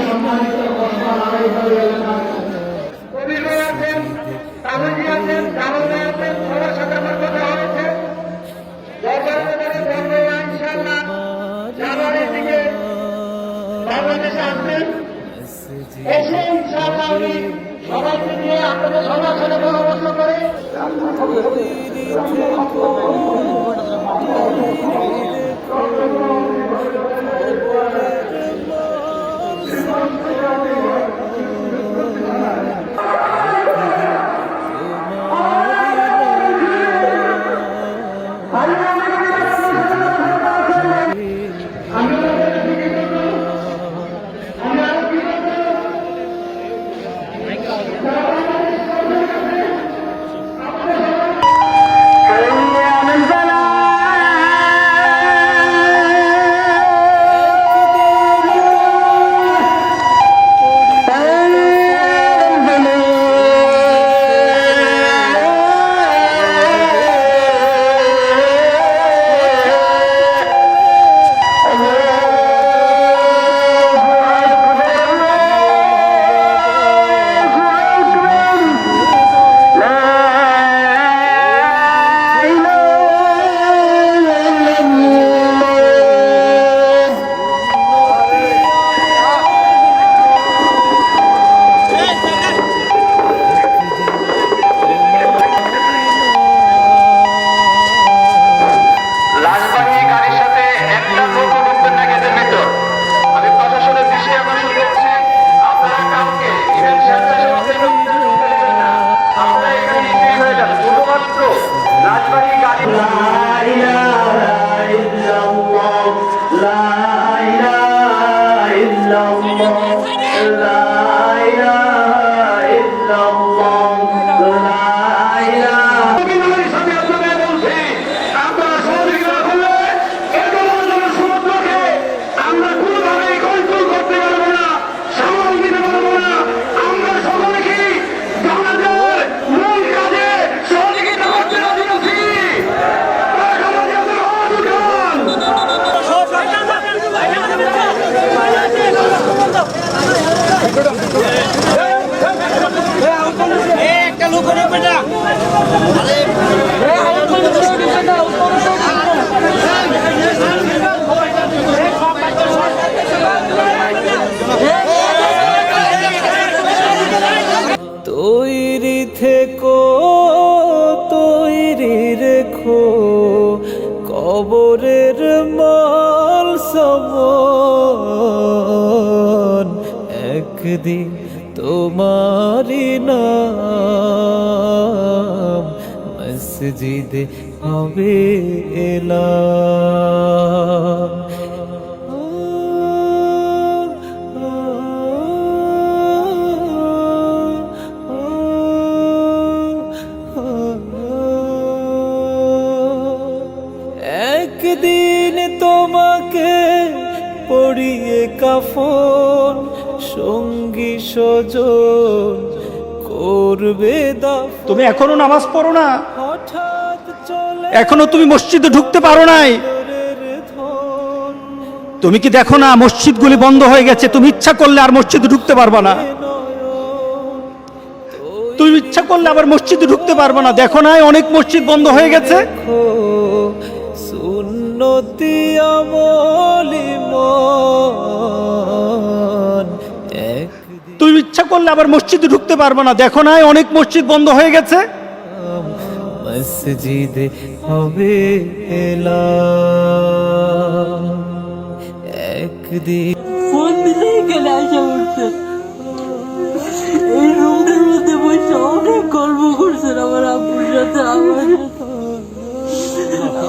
সম্মানিত কবির আছেন, তামিজি আছেন, জামালে আছেন, সবার সাথে আমার কথা হয়েছে। ইনশাআল্লাহ জানুয়ারির দিকে বাংলাদেশে আসবেন, এসে ইনশাআল্লাহ উনি সবাইকে নিয়ে আপনাদের সবার সাথে পরামর্শ করে তৈরি থেকো, তৈরি রেখো কবরের মাল সমান, একদিন তোমারি নাম মসজিদে হবে এলাম। একদিন তোমাকে পরিয়ে কাফন, সঙ্গী স্বজন করবে দাফন। তুমি এখনো নামাজ পড়ো না, হঠাৎ চলে এখনো তুমি মসজিদে ঢুকতে পারো নাই। তুমি কি দেখো না মসজিদগুলি বন্ধ হয়ে গেছে? তুমি ইচ্ছা করলে আর মসজিদে ঢুকতে পারবা না। তুমি ইচ্ছা করলে আবার মসজিদে ঢুকতে পারবা না। দেখো না অনেক মসজিদ বন্ধ হয়ে গেছে। সুন্নতি আমলি মন, তুমি ইচ্ছা করলে আবার মসজিদে ঢুকতে পারবা না। দেখো না অনেক মসজিদ বন্ধ হয়ে গেছে। মসজিদে হবে এলাম, একদিন ফোন দিলে এখানে আসা উঠছে। এই রুমের মধ্যে বসে অনেক গল্প করছেন আমার আব্বুর সাথে।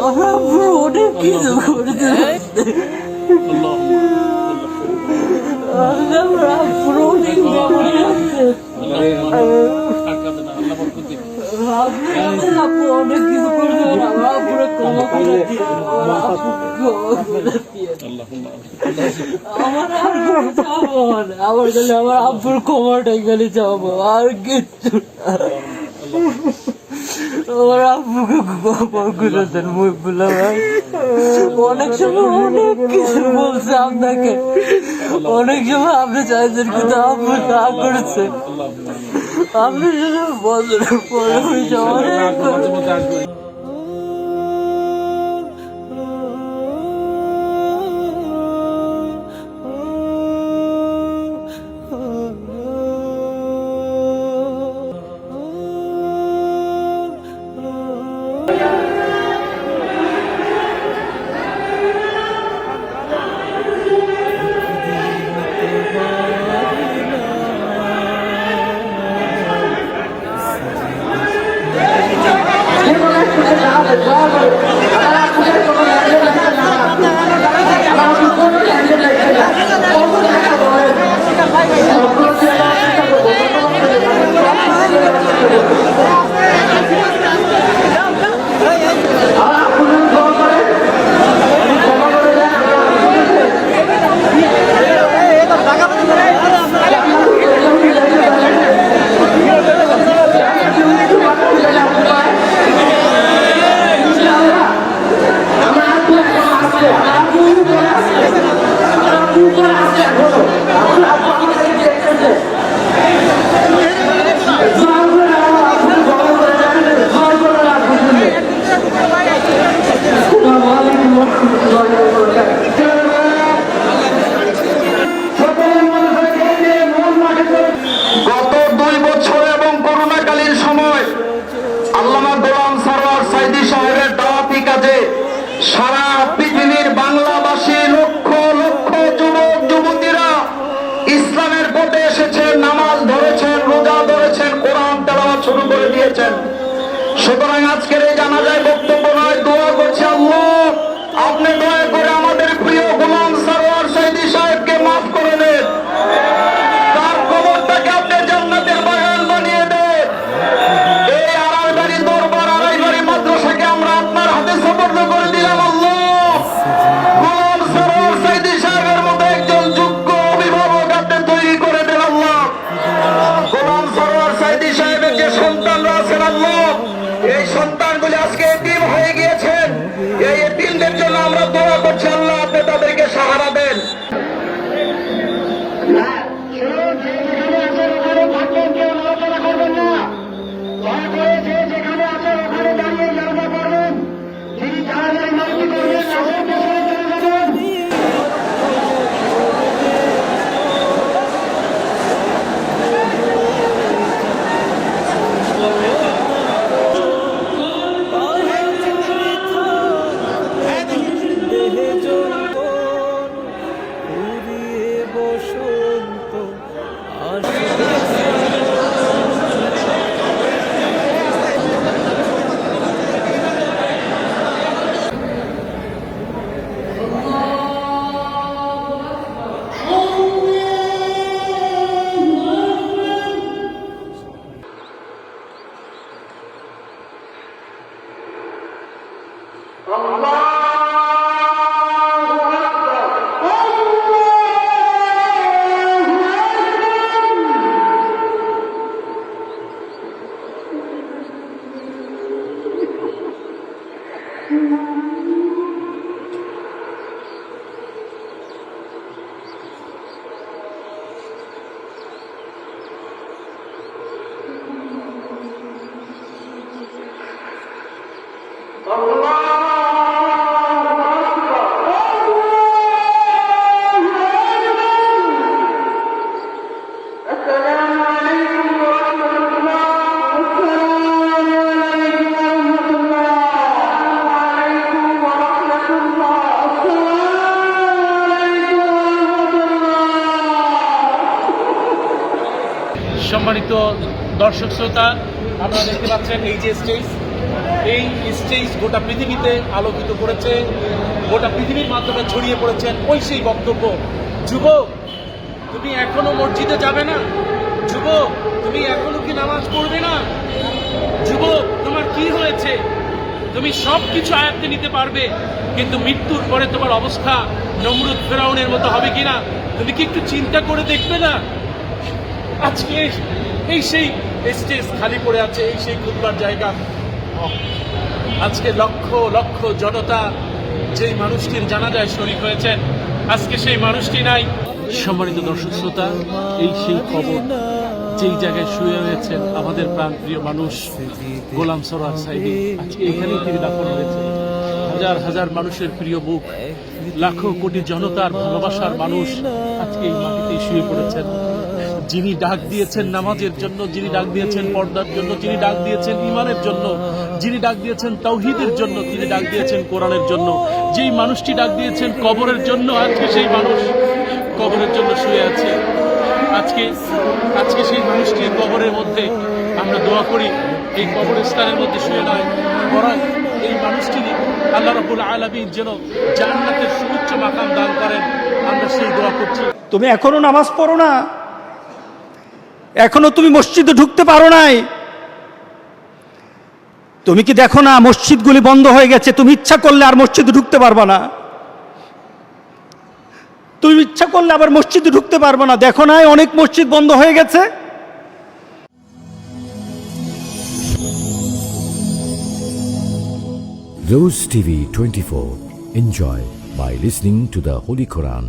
আমার আব্বু অনেক কিছু করছে। আমার আব্বুর অনেক মেমোরি আছে। আব্বু অনেক কিছু করছে। আমার আব্বুরে ক্ষমা করে দিয়ে আমার আব্বুর ক্ষমাটাই খালি চাবো, আর কিচ্ছু। আমার আব্বুকে ক্ষমা করে দেন মহিবুল্লাহ ভাই। অনেক সময় অনেক কিছু বলছে আপনাকে, অনেক সময় আপনি চাইছেন কিন্তু আব্বু না করেছে। আপনি শুধু বছরের পরে অনেক সারা পৃথিবীর বাংলাভাষী লক্ষ লক্ষ যুবক যুবতীরা ইসলামের পথে এসেছেন, নামাজ ধরেছেন, রোজা ধরেছেন, কোরআন তেলাওয়াত শুরু করে দিয়েছেন। সুতরাং আজকের এই জানাজায় বক্তব্য নয়, দোয়া করছি আল্লাহ আপনি দয়া করে আমাদের প্রিয় গোলাম সরওয়ার সাইদী সাহেবকে মাফ করে দেন, তার কবরটাকে আপনি জান্নাতের বাগান বানিয়ে দেন। এই আড়াইবাড়ি দরবার, আড়াইবাড়ি মাদ্রাসাকে আমরা আপনার হাতে সুপর্দ করে দিলাম। আল্লাহ গোলাম সরওয়ার সাইদী সাহেবের মতো একজন যোগ্য অভিভাবক আপনি তৈরি করে দেন। আল্লাহ গোলাম সরওয়ার সাইদী সাহেবের যে সন্তানরা আছেন আল্লাহ, এই সন্তানগুলি আজকে এতিম হয়ে গিয়েছেন, এই এতিমদের জন্য আমরা দোয়া করছি আল্লাহ আপনি তাদেরকে সাহারা দেন। দেহে যৌবন ফুরিয়ে বসন্ত আসে। সম্মানিত দর্শক শ্রোতা, আপনারা দেখতে পাচ্ছেন এই যে স্টেজ গোটা পৃথিবীতে আলোকিত করেছে, গোটা পৃথিবীর মাধ্যমে ছড়িয়ে পড়েছেন ওই সেই বক্তব্য। যুবক, তুমি এখনো মসজিদে যাবে না? যুবক, তুমি এখনো কি নামাজ পড়বে না? যুবক, তোমার কি হয়েছে? তুমি সব কিছু আয়ত্তে নিতে পারবে, কিন্তু মৃত্যুর পরে তোমার অবস্থা নমরুদ ফেরাউনের মতো হবে কিনা তুমি কি একটু চিন্তা করে দেখবে না? আজকে এই সেই স্টেজ খালি পড়ে আছে, এই সেই খুতবার জায়গা। হক। আজকে লক্ষ লক্ষ জনতা যেই মানুষটির জানাজায় শরীক হয়েছেন, আজকে সেই মানুষটি নাই। সম্মানিত দর্শক শ্রোতা, এই সেই কবর যেই জায়গায় শুয়ে রয়েছেন আমাদের প্রাণপ্রিয় মানুষ গোলাম সরোয়ার সাইদি, আজকে এখানেই তিনি দাফন হয়েছেন। হাজার হাজার মানুষের প্রিয় মুখ, লাখো কোটি জনতার ভালোবাসার মানুষ আজকে এই মাটিতেই শুয়ে পড়েছেন। যিনি ডাক দিয়েছেন নামাজের জন্য, যিনি ডাক দিয়েছেন পর্দার জন্য, যিনি ডাক দিয়েছেন ঈমানের জন্য, যিনি ডাক দিয়েছেন তাওহীদের জন্য, তিনি ডাক দিয়েছেন কোরআনের জন্য, যেই মানুষটি ডাক দিয়েছেন কবরের জন্য, আজকে সেই মানুষ কবরের জন্য শুয়ে আছে। আজকে সেই মানুষটির কবরের মধ্যে আমরা দোয়া করি, এই কবরস্থানের মধ্যে শুয়ে নয়, বরং এই মানুষটি আল্লাহ রাব্বুল আলামিন যেন জান্নাতের সুউচ্চ মাকাম দান করেন, আমরা সেই দোয়া করছি। তুমি এখনো নামাজ পড়ো না, এখনো তুমি মসজিদে ঢুকতে পারো নাই। তুমি কি দেখো না মসজিদগুলি বন্ধ হয়ে গেছে? তুমি ইচ্ছা করলে আর মসজিদে ঢুকতে পারবা না, তুমি ইচ্ছা করলে আবার মসজিদে ঢুকতে পারবে না। দেখো না অনেক মসজিদ বন্ধ হয়ে গেছে। Rose TV 24. Enjoy by listening to the Holy Quran.